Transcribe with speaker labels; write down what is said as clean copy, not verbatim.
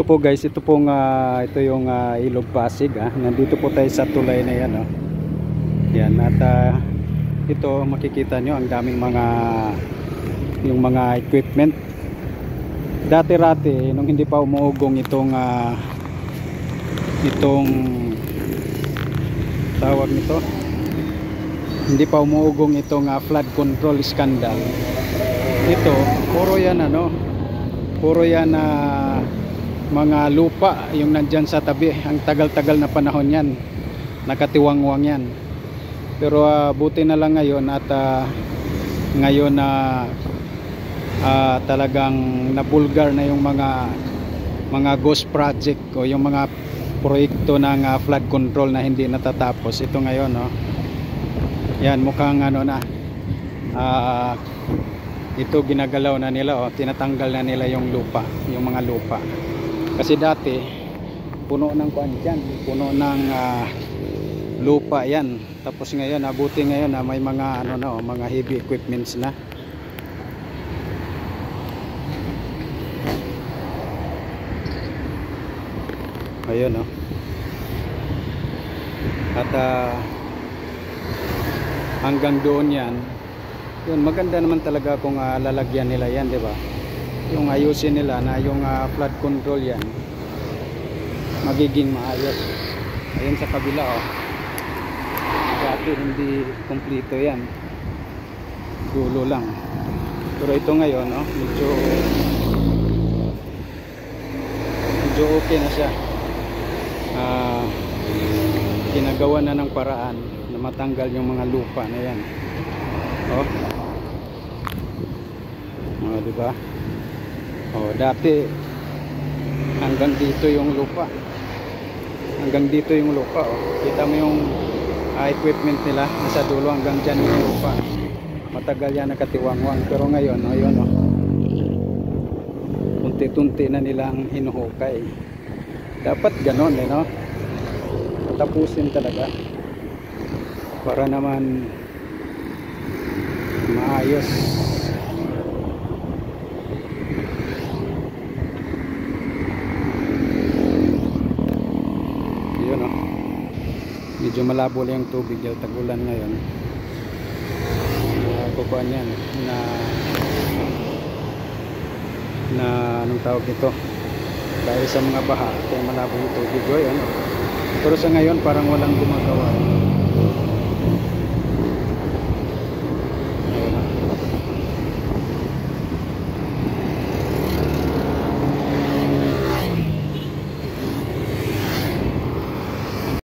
Speaker 1: po guys, ito pong ito yung Ilog Pasig. Nandito po tayo sa tulay na yan. Yan, at ito makikita nyo ang daming yung mga equipment. Dati-rati nung hindi pa umuugong itong tawag nito, hindi pa umuugong itong flood control scandal. Ito puro yan puro yan mga lupa yung nandyan sa tabi. Ang tagal-tagal na panahon yan, nakatiwangwang yan. Pero buti na lang ngayon at ngayon talagang nabulgar na yung mga ghost project o yung mga proyekto ng flood control na hindi natatapos. Ito ngayon yan, mukhang ito ginagalaw na nila, tinatanggal na nila yung lupa, yung mga lupa. Kasi dati puno ng kuan dyan, puno ng lupa yan. Tapos ngayon buti ngayon may mga mga heavy equipments na. Ayun at hanggang doon yan. Yun, maganda naman talaga kung lalagyan nila yan, di ba? Yung ayusin nila na yung flood control yan, magiging maayos. Ayun sa kabila dati hindi kompleto yan, dulo lang. Pero ito ngayon medyo okay na siya. Ginagawa na ng paraan na matanggal yung mga lupa na yan. Diba? Dati hanggang dito yung lupa. Kita mo yung equipment nila nasa dulo, hanggang dyan yung lupa. Matagal yan nakatiwangwang. Pero ngayon unti-unti na nilang hinuhukay. Dapat ganon tapusin talaga para naman maayos. Yun medyo malabo lang yung tubig dahil tagulan ngayon. Kukuhan yan na anong tawag ito, dahil sa mga baha kaya malabo yung tubig. Pero sa ngayon parang walang gumagawa.